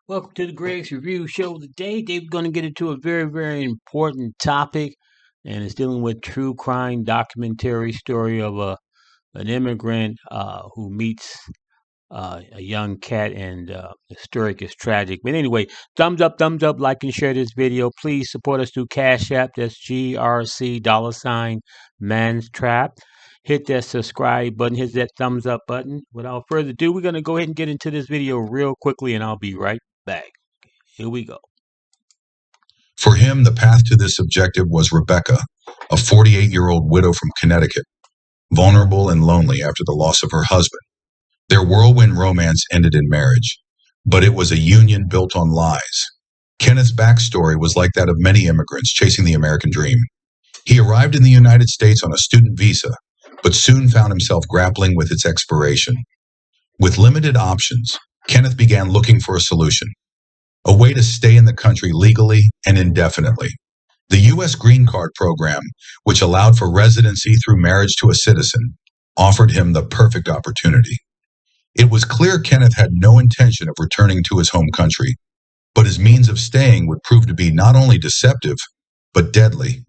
Welcome to the Greg's Review Show today. We're going to get into a very, very important topic, and it's dealing with true crime documentary story of an immigrant who meets a young cat, and the story is tragic. But anyway, thumbs up, like and share this video. Please support us through Cash App. That's GRC $ mantrap. Hit that subscribe button, hit that thumbs up button. Without further ado, we're going to go ahead and get into this video real quickly, and I'll be right back. Here we go. For him, the path to this objective was Rebecca, a 48-year-old widow from Connecticut, vulnerable and lonely after the loss of her husband. Their whirlwind romance ended in marriage, but it was a union built on lies. Kenneth's backstory was like that of many immigrants chasing the American dream. He arrived in the United States on a student visa, but soon found himself grappling with its expiration. With limited options, Kenneth began looking for a solution, a way to stay in the country legally and indefinitely. The U.S. Green Card program, which allowed for residency through marriage to a citizen, offered him the perfect opportunity. It was clear Kenneth had no intention of returning to his home country, but his means of staying would prove to be not only deceptive, but deadly.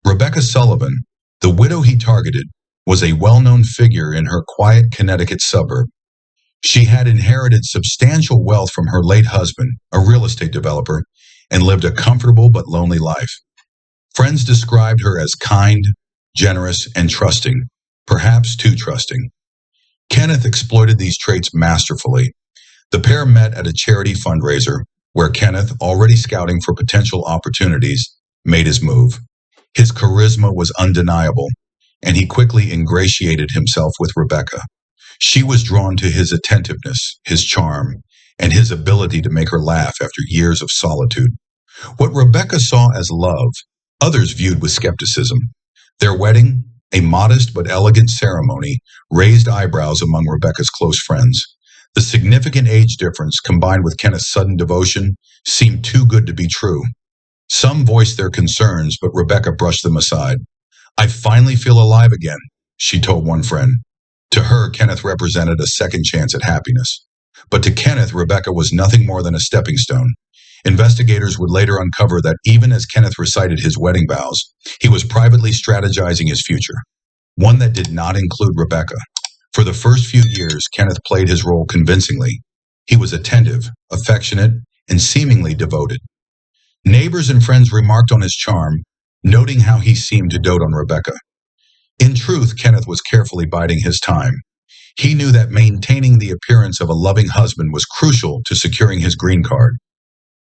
Rebecca Sullivan, the widow he targeted, was a well-known figure in her quiet Connecticut suburb. She had inherited substantial wealth from her late husband, a real estate developer, and lived a comfortable but lonely life. Friends described her as kind, generous, and trusting, perhaps too trusting. Kenneth exploited these traits masterfully. The pair met at a charity fundraiser, where Kenneth, already scouting for potential opportunities, made his move. His charisma was undeniable, and he quickly ingratiated himself with Rebecca. She was drawn to his attentiveness, his charm, and his ability to make her laugh after years of solitude. What Rebecca saw as love, others viewed with skepticism. Their wedding, a modest but elegant ceremony, raised eyebrows among Rebecca's close friends. The significant age difference, combined with Kenneth's sudden devotion, seemed too good to be true. Some voiced their concerns, but Rebecca brushed them aside. "I finally feel alive again," she told one friend. To her, Kenneth represented a second chance at happiness. But to Kenneth, Rebecca was nothing more than a stepping stone. Investigators would later uncover that even as Kenneth recited his wedding vows, he was privately strategizing his future, one that did not include Rebecca. For the first few years, Kenneth played his role convincingly. He was attentive, affectionate, and seemingly devoted. Neighbors and friends remarked on his charm, noting how he seemed to dote on Rebecca. In truth, Kenneth was carefully biding his time. He knew that maintaining the appearance of a loving husband was crucial to securing his green card.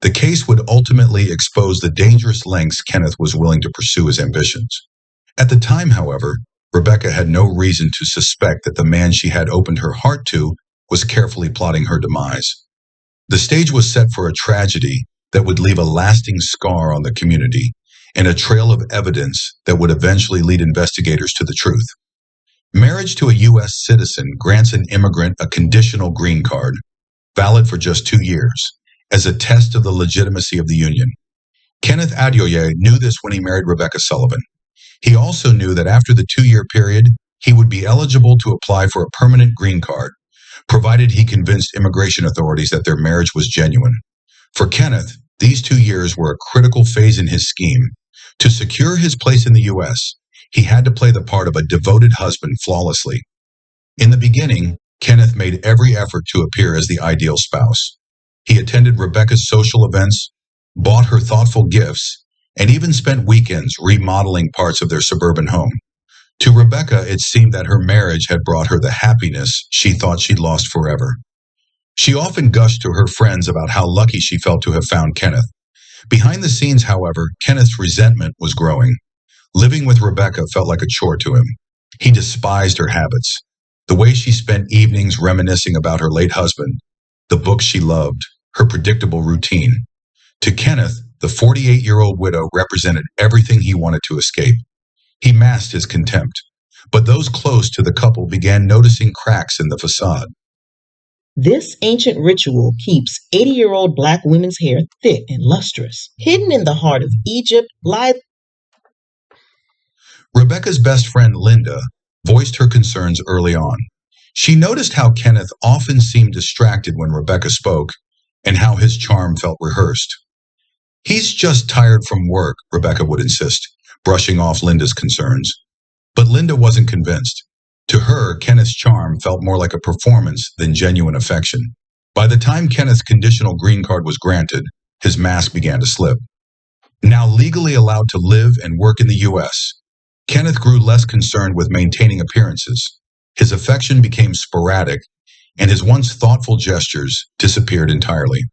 The case would ultimately expose the dangerous lengths Kenneth was willing to pursue his ambitions. At the time, however, Rebecca had no reason to suspect that the man she had opened her heart to was carefully plotting her demise. The stage was set for a tragedy that would leave a lasting scar on the community, and a trail of evidence that would eventually lead investigators to the truth. Marriage to a U.S. citizen grants an immigrant a conditional green card, valid for just 2 years, as a test of the legitimacy of the union. Kenneth Adeoye knew this when he married Rebecca Sullivan. He also knew that after the 2-year period, he would be eligible to apply for a permanent green card, provided he convinced immigration authorities that their marriage was genuine. For Kenneth, these 2 years were a critical phase in his scheme. To secure his place in the U.S., he had to play the part of a devoted husband flawlessly. In the beginning, Kenneth made every effort to appear as the ideal spouse. He attended Rebecca's social events, bought her thoughtful gifts, and even spent weekends remodeling parts of their suburban home. To Rebecca, it seemed that her marriage had brought her the happiness she thought she'd lost forever. She often gushed to her friends about how lucky she felt to have found Kenneth. Behind the scenes, however, Kenneth's resentment was growing. Living with Rebecca felt like a chore to him. He despised her habits, the way she spent evenings reminiscing about her late husband, the books she loved, her predictable routine. To Kenneth, the 48-year-old widow represented everything he wanted to escape. He masked his contempt, but those close to the couple began noticing cracks in the facade. This ancient ritual keeps 80-year-old Black women's hair thick and lustrous. Hidden in the heart of Egypt lies. Rebecca's best friend, Linda, voiced her concerns early on. She noticed how Kenneth often seemed distracted when Rebecca spoke, and how his charm felt rehearsed. "He's just tired from work," Rebecca would insist, brushing off Linda's concerns. But Linda wasn't convinced. To her, Kenneth's charm felt more like a performance than genuine affection. By the time Kenneth's conditional green card was granted, his mask began to slip. Now legally allowed to live and work in the U.S., Kenneth grew less concerned with maintaining appearances. His affection became sporadic, and his once thoughtful gestures disappeared entirely.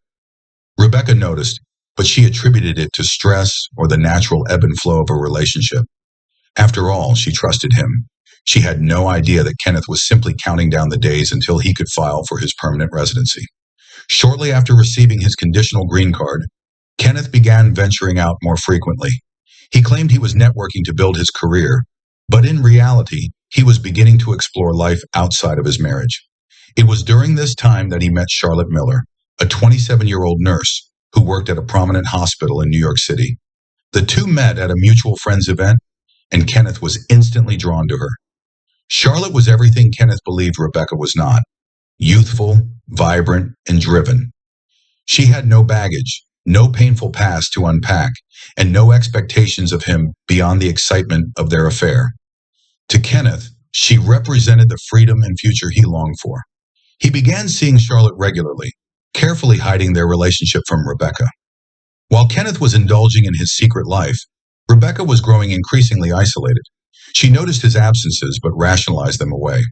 Rebecca noticed, but she attributed it to stress or the natural ebb and flow of a relationship. After all, she trusted him. She had no idea that Kenneth was simply counting down the days until he could file for his permanent residency. Shortly after receiving his conditional green card, Kenneth began venturing out more frequently. He claimed he was networking to build his career, but in reality, he was beginning to explore life outside of his marriage. It was during this time that he met Charlotte Miller, a 27-year-old nurse who worked at a prominent hospital in New York City. The two met at a mutual friends event, and Kenneth was instantly drawn to her. Charlotte was everything Kenneth believed Rebecca was not: youthful, vibrant, and driven. She had no baggage, no painful past to unpack, and no expectations of him beyond the excitement of their affair. To Kenneth, she represented the freedom and future he longed for. He began seeing Charlotte regularly, carefully hiding their relationship from Rebecca. While Kenneth was indulging in his secret life, Rebecca was growing increasingly isolated. She noticed his absences but rationalized them away.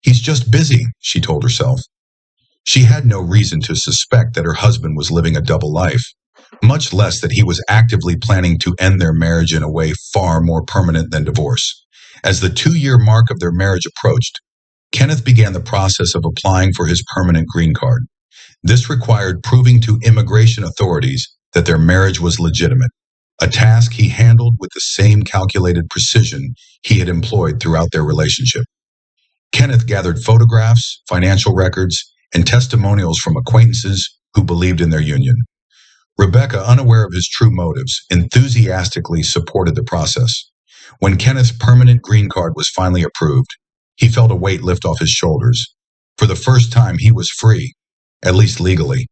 "He's just busy," she told herself. She had no reason to suspect that her husband was living a double life, much less that he was actively planning to end their marriage in a way far more permanent than divorce. As the 2-year mark of their marriage approached, Kenneth began the process of applying for his permanent green card. This required proving to immigration authorities that their marriage was legitimate, a task he handled with the same calculated precision he had employed throughout their relationship. Kenneth gathered photographs, financial records, and testimonials from acquaintances who believed in their union. Rebecca, unaware of his true motives, enthusiastically supported the process. When Kenneth's permanent green card was finally approved, he felt a weight lift off his shoulders. For the first time, he was free, at least legally,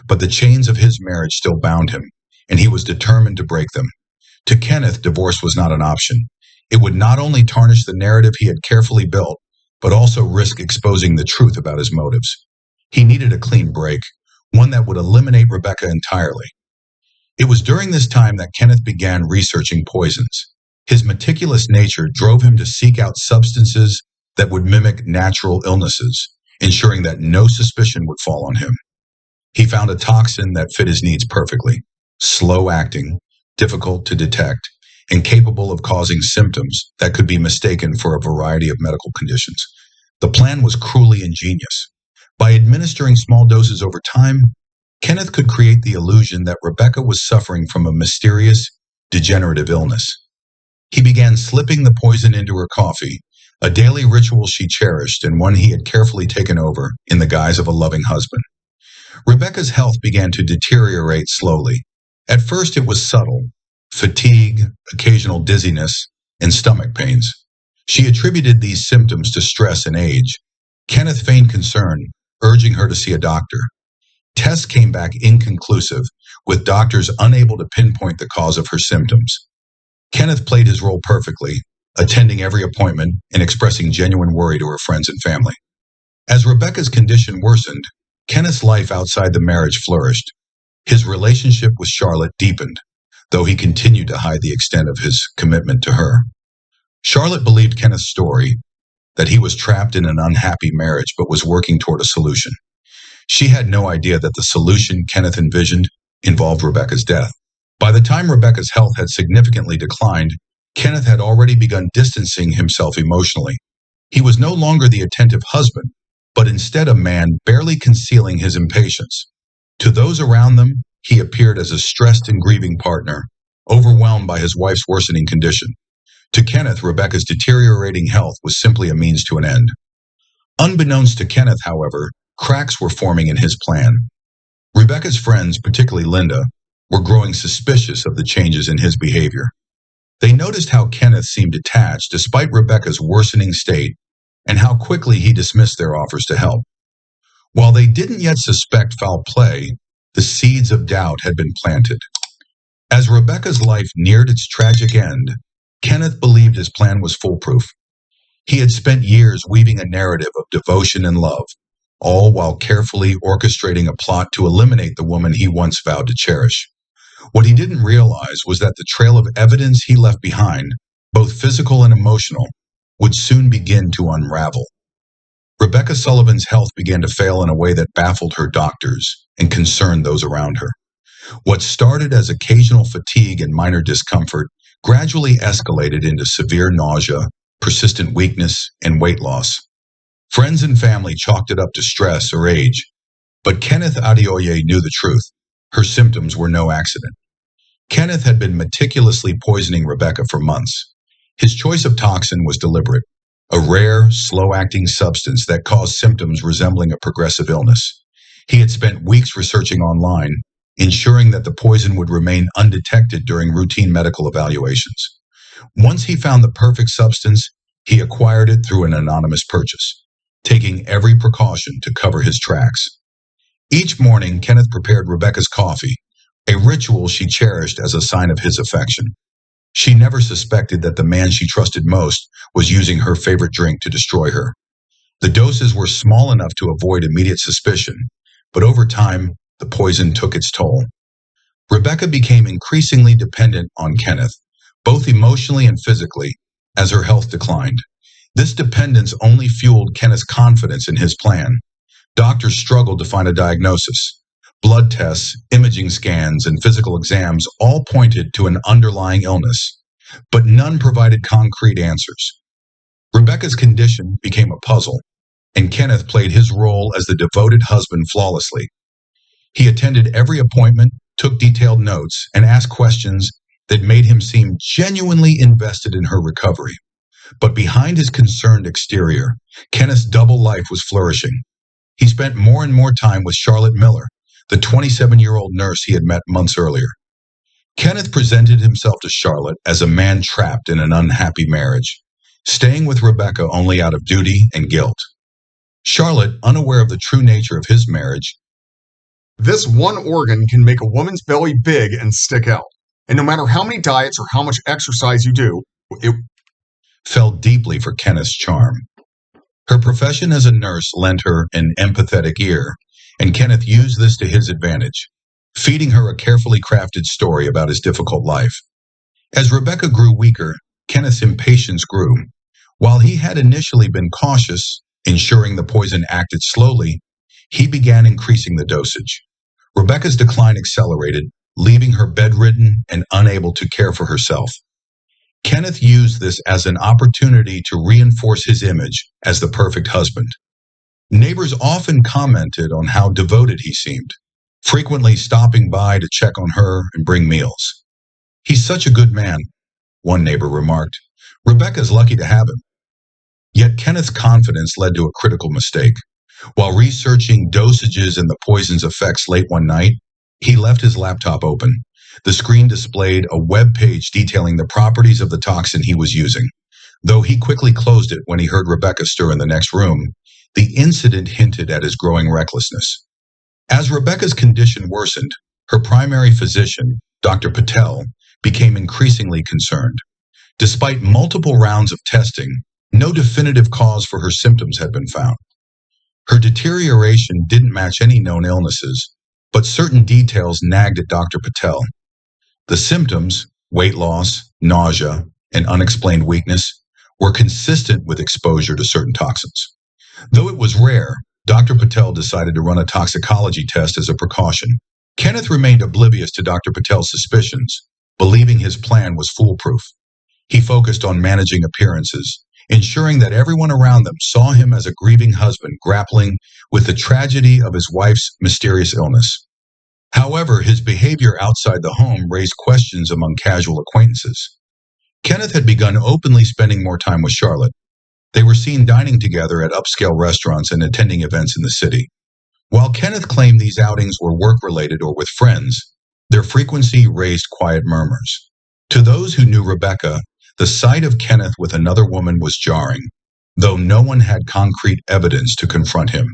but the chains of his marriage still bound him, and he was determined to break them. To Kenneth, divorce was not an option. It would not only tarnish the narrative he had carefully built, but also risk exposing the truth about his motives. He needed a clean break, one that would eliminate Rebecca entirely. It was during this time that Kenneth began researching poisons. His meticulous nature drove him to seek out substances that would mimic natural illnesses, ensuring that no suspicion would fall on him. He found a toxin that fit his needs perfectly: slow-acting, difficult to detect, and capable of causing symptoms that could be mistaken for a variety of medical conditions. The plan was cruelly ingenious. By administering small doses over time, Kenneth could create the illusion that Rebecca was suffering from a mysterious, degenerative illness. He began slipping the poison into her coffee, a daily ritual she cherished and one he had carefully taken over in the guise of a loving husband. Rebecca's health began to deteriorate slowly. At first it was subtle: fatigue, occasional dizziness, and stomach pains. She attributed these symptoms to stress and age. Kenneth feigned concern, urging her to see a doctor. Tests came back inconclusive, with doctors unable to pinpoint the cause of her symptoms. Kenneth played his role perfectly, attending every appointment and expressing genuine worry to her friends and family. As Rebecca's condition worsened, Kenneth's life outside the marriage flourished. His relationship with Charlotte deepened, though he continued to hide the extent of his commitment to her. Charlotte believed Kenneth's story, that he was trapped in an unhappy marriage but was working toward a solution. She had no idea that the solution Kenneth envisioned involved Rebecca's death. By the time Rebecca's health had significantly declined, Kenneth had already begun distancing himself emotionally. He was no longer the attentive husband, but instead a man barely concealing his impatience. To those around them, he appeared as a stressed and grieving partner, overwhelmed by his wife's worsening condition. To Kenneth, Rebecca's deteriorating health was simply a means to an end. Unbeknownst to Kenneth, however, cracks were forming in his plan. Rebecca's friends, particularly Linda, were growing suspicious of the changes in his behavior. They noticed how Kenneth seemed detached despite Rebecca's worsening state, and how quickly he dismissed their offers to help. While they didn't yet suspect foul play, The seeds of doubt had been planted. As Rebecca's life neared its tragic end, Kenneth believed his plan was foolproof. He had spent years weaving a narrative of devotion and love, all while carefully orchestrating a plot to eliminate the woman he once vowed to cherish. What he didn't realize was that the trail of evidence he left behind, both physical and emotional, would soon begin to unravel. Rebecca Sullivan's health began to fail in a way that baffled her doctors and concerned those around her. What started as occasional fatigue and minor discomfort gradually escalated into severe nausea, persistent weakness, and weight loss. Friends and family chalked it up to stress or age, but Kenneth Adeoye knew the truth. Her symptoms were no accident. Kenneth had been meticulously poisoning Rebecca for months. His choice of toxin was deliberate, a rare, slow-acting substance that caused symptoms resembling a progressive illness. He had spent weeks researching online, ensuring that the poison would remain undetected during routine medical evaluations. Once he found the perfect substance, he acquired it through an anonymous purchase, taking every precaution to cover his tracks. Each morning, Kenneth prepared Rebecca's coffee, a ritual she cherished as a sign of his affection. She never suspected that the man she trusted most was using her favorite drink to destroy her. The doses were small enough to avoid immediate suspicion, but over time, the poison took its toll. Rebecca became increasingly dependent on Kenneth, both emotionally and physically, as her health declined. This dependence only fueled Kenneth's confidence in his plan. Doctors struggled to find a diagnosis. Blood tests, imaging scans, and physical exams all pointed to an underlying illness, but none provided concrete answers. Rebecca's condition became a puzzle, and Kenneth played his role as the devoted husband flawlessly. He attended every appointment, took detailed notes, and asked questions that made him seem genuinely invested in her recovery. But behind his concerned exterior, Kenneth's double life was flourishing. He spent more and more time with Charlotte Miller, the 27-year-old nurse he had met months earlier. Kenneth presented himself to Charlotte as a man trapped in an unhappy marriage, staying with Rebecca only out of duty and guilt. Charlotte, unaware of the true nature of his marriage, "This one organ can make a woman's belly big and stick out. And no matter how many diets or how much exercise you do, it fell deeply for Kenneth's charm. Her profession as a nurse lent her an empathetic ear, and Kenneth used this to his advantage, feeding her a carefully crafted story about his difficult life. As Rebecca grew weaker, Kenneth's impatience grew. While he had initially been cautious, ensuring the poison acted slowly, he began increasing the dosage. Rebecca's decline accelerated, leaving her bedridden and unable to care for herself. Kenneth used this as an opportunity to reinforce his image as the perfect husband. Neighbors often commented on how devoted he seemed, frequently stopping by to check on her and bring meals. "He's such a good man," one neighbor remarked. "Rebecca's lucky to have him." Yet Kenneth's confidence led to a critical mistake. While researching dosages and the poison's effects late one night, he left his laptop open. The screen displayed a web page detailing the properties of the toxin he was using. Though he quickly closed it when he heard Rebecca stir in the next room, the incident hinted at his growing recklessness. As Rebecca's condition worsened, her primary physician, Dr. Patel, became increasingly concerned. Despite multiple rounds of testing, no definitive cause for her symptoms had been found. Her deterioration didn't match any known illnesses, but certain details nagged at Dr. Patel. The symptoms, weight loss, nausea, and unexplained weakness, were consistent with exposure to certain toxins. Though it was rare, Dr. Patel decided to run a toxicology test as a precaution. Kenneth remained oblivious to Dr. Patel's suspicions, believing his plan was foolproof. He focused on managing appearances, ensuring that everyone around them saw him as a grieving husband grappling with the tragedy of his wife's mysterious illness. However, his behavior outside the home raised questions among casual acquaintances. Kenneth had begun openly spending more time with Charlotte. They were seen dining together at upscale restaurants and attending events in the city. While Kenneth claimed these outings were work-related or with friends, their frequency raised quiet murmurs. To those who knew Rebecca, the sight of Kenneth with another woman was jarring, though no one had concrete evidence to confront him.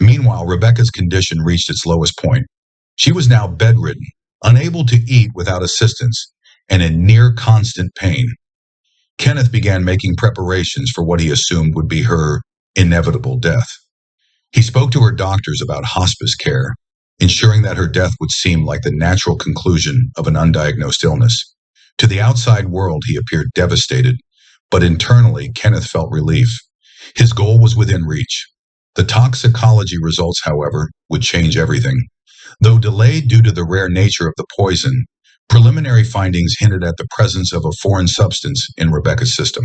Meanwhile, Rebecca's condition reached its lowest point. She was now bedridden, unable to eat without assistance, and in near constant pain. Kenneth began making preparations for what he assumed would be her inevitable death. He spoke to her doctors about hospice care, ensuring that her death would seem like the natural conclusion of an undiagnosed illness. To the outside world, he appeared devastated, but internally, Kenneth felt relief. His goal was within reach. The toxicology results, however, would change everything. Though delayed due to the rare nature of the poison, preliminary findings hinted at the presence of a foreign substance in Rebecca's system.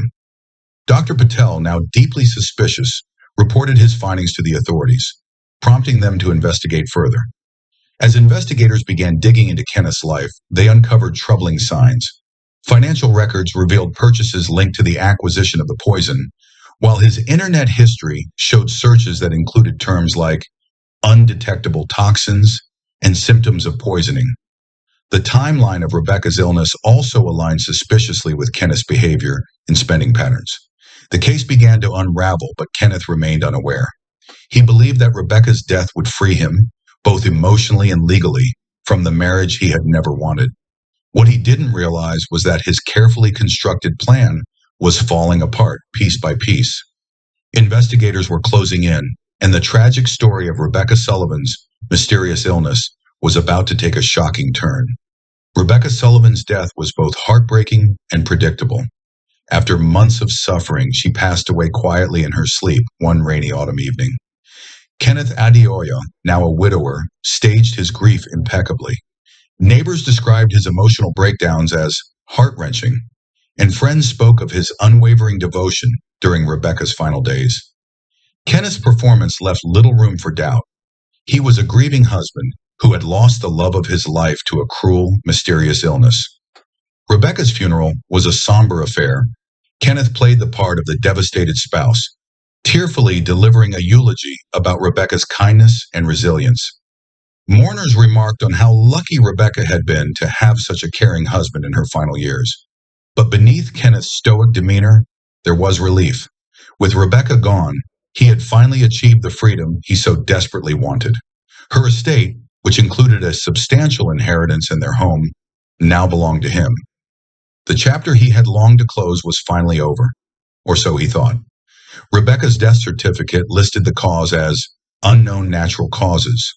Dr. Patel, now deeply suspicious, reported his findings to the authorities, prompting them to investigate further. As investigators began digging into Kenneth's life, they uncovered troubling signs. Financial records revealed purchases linked to the acquisition of the poison, while his internet history showed searches that included terms like undetectable toxins and symptoms of poisoning. The timeline of Rebecca's illness also aligned suspiciously with Kenneth's behavior and spending patterns. The case began to unravel, but Kenneth remained unaware. He believed that Rebecca's death would free him, both emotionally and legally, from the marriage he had never wanted. What he didn't realize was that his carefully constructed plan was falling apart piece by piece. Investigators were closing in, and the tragic story of Rebecca Sullivan's mysterious illness was about to take a shocking turn. Rebecca Sullivan's death was both heartbreaking and predictable. After months of suffering, she passed away quietly in her sleep one rainy autumn evening. Kenneth Adeoye, now a widower, staged his grief impeccably. Neighbors described his emotional breakdowns as heart-wrenching, and friends spoke of his unwavering devotion during Rebecca's final days. Kenneth's performance left little room for doubt. He was a grieving husband who had lost the love of his life to a cruel, mysterious illness. Rebecca's funeral was a somber affair. Kenneth played the part of the devastated spouse, tearfully delivering a eulogy about Rebecca's kindness and resilience. Mourners remarked on how lucky Rebecca had been to have such a caring husband in her final years. But beneath Kenneth's stoic demeanor, there was relief. With Rebecca gone, he had finally achieved the freedom he so desperately wanted. Her estate, which included a substantial inheritance in their home, now belonged to him. The chapter he had longed to close was finally over, or so he thought. Rebecca's death certificate listed the cause as unknown natural causes.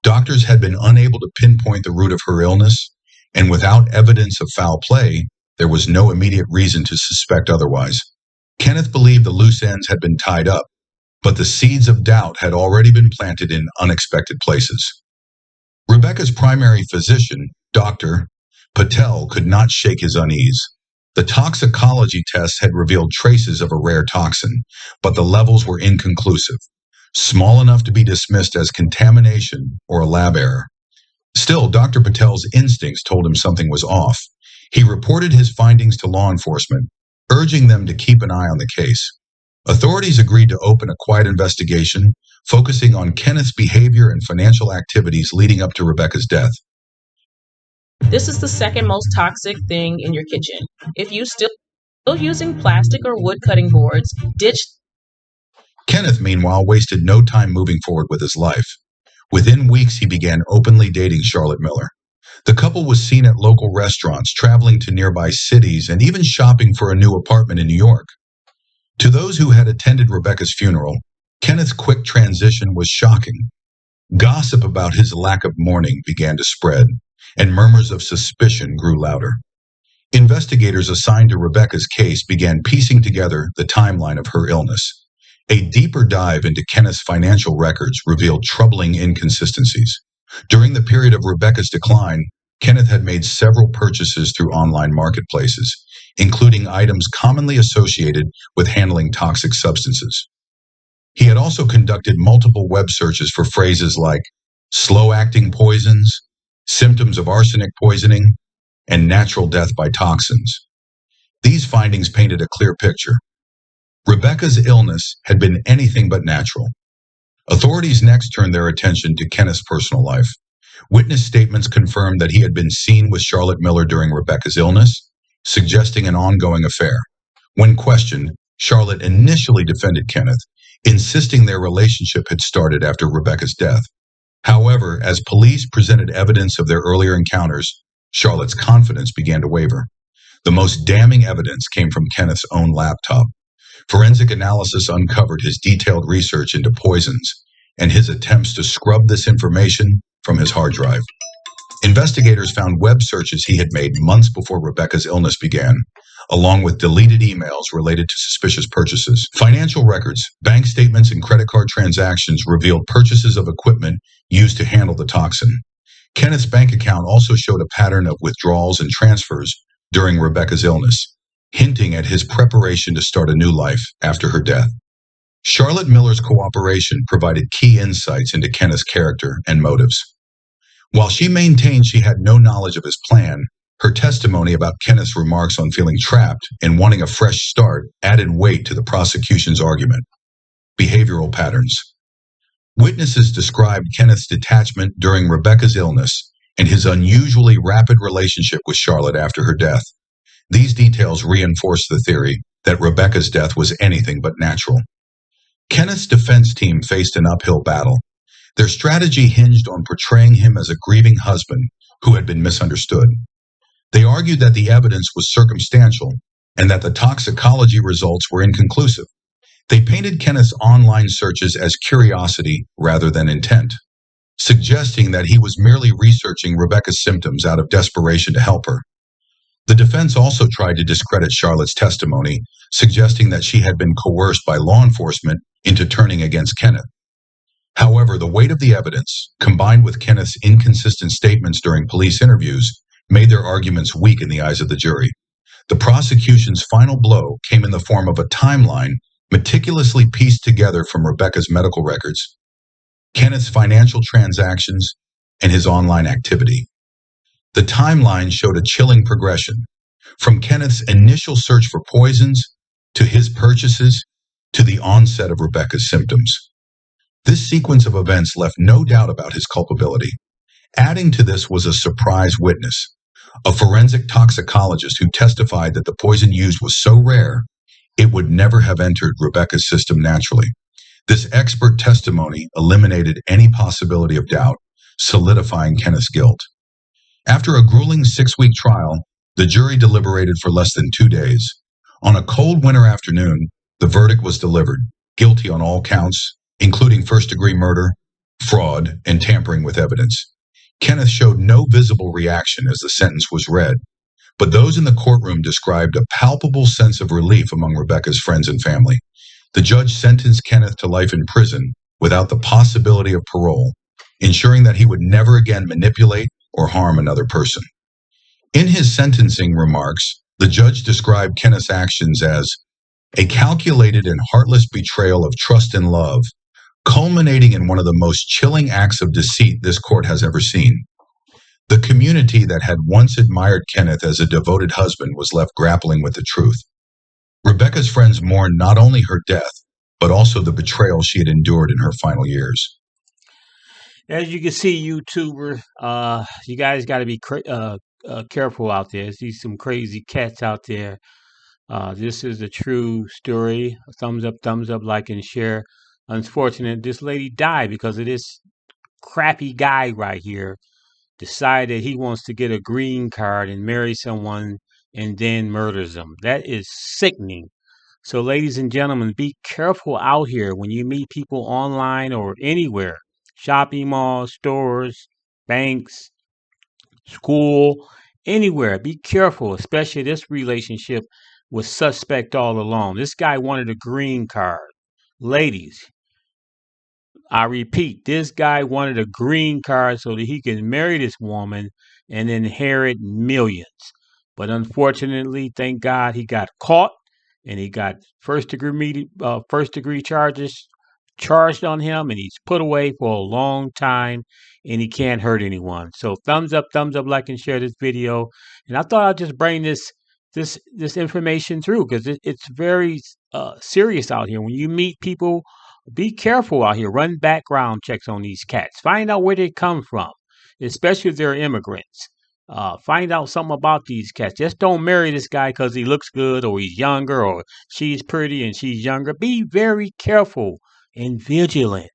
Doctors had been unable to pinpoint the root of her illness, and without evidence of foul play, there was no immediate reason to suspect otherwise. Kenneth believed the loose ends had been tied up, but the seeds of doubt had already been planted in unexpected places. Rebecca's primary physician, Dr. Patel, could not shake his unease. The toxicology tests had revealed traces of a rare toxin, but the levels were inconclusive, small enough to be dismissed as contamination or a lab error. Still, Dr. Patel's instincts told him something was off. He reported his findings to law enforcement, urging them to keep an eye on the case. Authorities agreed to open a quiet investigation, focusing on Kenneth's behavior and financial activities leading up to Rebecca's death. This is the second most toxic thing in your kitchen. If you still using plastic or wood cutting boards, ditch. Kenneth, meanwhile, wasted no time moving forward with his life. Within weeks, he began openly dating Charlotte Miller. The couple was seen at local restaurants, traveling to nearby cities, and even shopping for a new apartment in New York. To those who had attended Rebecca's funeral, Kenneth's quick transition was shocking. Gossip about his lack of mourning began to spread, and murmurs of suspicion grew louder. Investigators assigned to Rebecca's case began piecing together the timeline of her illness. A deeper dive into Kenneth's financial records revealed troubling inconsistencies. During the period of Rebecca's decline, Kenneth had made several purchases through online marketplaces, including items commonly associated with handling toxic substances. He had also conducted multiple web searches for phrases like slow-acting poisons, symptoms of arsenic poisoning, and natural death by toxins. These findings painted a clear picture. Rebecca's illness had been anything but natural. Authorities next turned their attention to Kenneth's personal life. Witness statements confirmed that he had been seen with Charlotte Miller during Rebecca's illness, suggesting an ongoing affair. When questioned, Charlotte initially defended Kenneth, insisting their relationship had started after Rebecca's death. However, as police presented evidence of their earlier encounters, Charlotte's confidence began to waver. The most damning evidence came from Kenneth's own laptop. Forensic analysis uncovered his detailed research into poisons and his attempts to scrub this information from his hard drive. Investigators found web searches he had made months before Rebecca's illness began, along with deleted emails related to suspicious purchases. Financial records, bank statements, and credit card transactions revealed purchases of equipment used to handle the toxin. Kenneth's bank account also showed a pattern of withdrawals and transfers during Rebecca's illness, hinting at his preparation to start a new life after her death. Charlotte Miller's cooperation provided key insights into Kenneth's character and motives. While she maintained she had no knowledge of his plan, her testimony about Kenneth's remarks on feeling trapped and wanting a fresh start added weight to the prosecution's argument. Behavioral patterns. Witnesses described Kenneth's detachment during Rebecca's illness and his unusually rapid relationship with Charlotte after her death. These details reinforced the theory that Rebecca's death was anything but natural. Kenneth's defense team faced an uphill battle. Their strategy hinged on portraying him as a grieving husband who had been misunderstood. They argued that the evidence was circumstantial and that the toxicology results were inconclusive. They painted Kenneth's online searches as curiosity rather than intent, suggesting that he was merely researching Rebecca's symptoms out of desperation to help her. The defense also tried to discredit Charlotte's testimony, suggesting that she had been coerced by law enforcement into turning against Kenneth. However, the weight of the evidence, combined with Kenneth's inconsistent statements during police interviews, made their arguments weak in the eyes of the jury. The prosecution's final blow came in the form of a timeline meticulously pieced together from Rebecca's medical records, Kenneth's financial transactions, and his online activity. The timeline showed a chilling progression, from Kenneth's initial search for poisons, to his purchases, to the onset of Rebecca's symptoms. This sequence of events left no doubt about his culpability. Adding to this was a surprise witness, a forensic toxicologist who testified that the poison used was so rare, it would never have entered Rebecca's system naturally. This expert testimony eliminated any possibility of doubt, solidifying Kenneth's guilt. After a grueling 6-week trial, the jury deliberated for less than 2 days. On a cold winter afternoon, the verdict was delivered, guilty on all counts, including first-degree murder, fraud, and tampering with evidence. Kenneth showed no visible reaction as the sentence was read, but those in the courtroom described a palpable sense of relief among Rebecca's friends and family. The judge sentenced Kenneth to life in prison without the possibility of parole, ensuring that he would never again manipulate or harm another person. In his sentencing remarks, the judge described Kenneth's actions as a calculated and heartless betrayal of trust and love, culminating in one of the most chilling acts of deceit this court has ever seen. The community that had once admired Kenneth as a devoted husband was left grappling with the truth. Rebecca's friends mourned not only her death, but also the betrayal she had endured in her final years. As you can see, YouTuber, you guys got to be careful out there. See some crazy cats out there. This is a true story. Thumbs up, like, and share. Unfortunate, this lady died because of this crappy guy right here. Decided he wants to get a green card and marry someone and then murders them. That is sickening. So, ladies and gentlemen, be careful out here when you meet people online or anywhere. Shopping malls, stores, banks, school, anywhere. Be careful, especially this relationship was suspect all along. This guy wanted a green card. Ladies, I repeat, this guy wanted a green card so that he could marry this woman and inherit millions. But unfortunately, thank God, he got caught and he got first degree charges charged on him, and he's put away for a long time, and he can't hurt anyone. So thumbs up, like, and share this video. And I thought I'd just bring this information through because it's very serious out here. When you meet people, be careful out here. Run background checks on these cats. Find out where they come from, especially if they're immigrants. Find out something about these cats. Just don't marry this guy because he looks good or he's younger or she's pretty and she's younger. Be very careful and vigilant.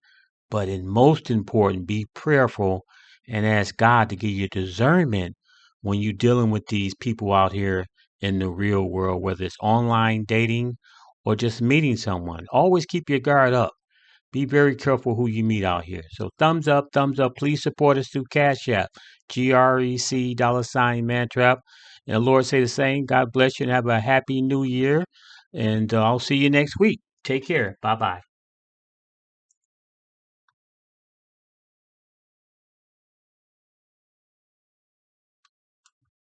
But in most important, be prayerful and ask God to give you discernment when you're dealing with these people out here in the real world, whether it's online dating or just meeting someone. Always keep your guard up. Be very careful who you meet out here. So thumbs up, thumbs up. Please support us through Cash App, GREC $ mantrap. And the Lord say the same. God bless you and have a happy new year. And I'll see you next week. Take care. Bye bye.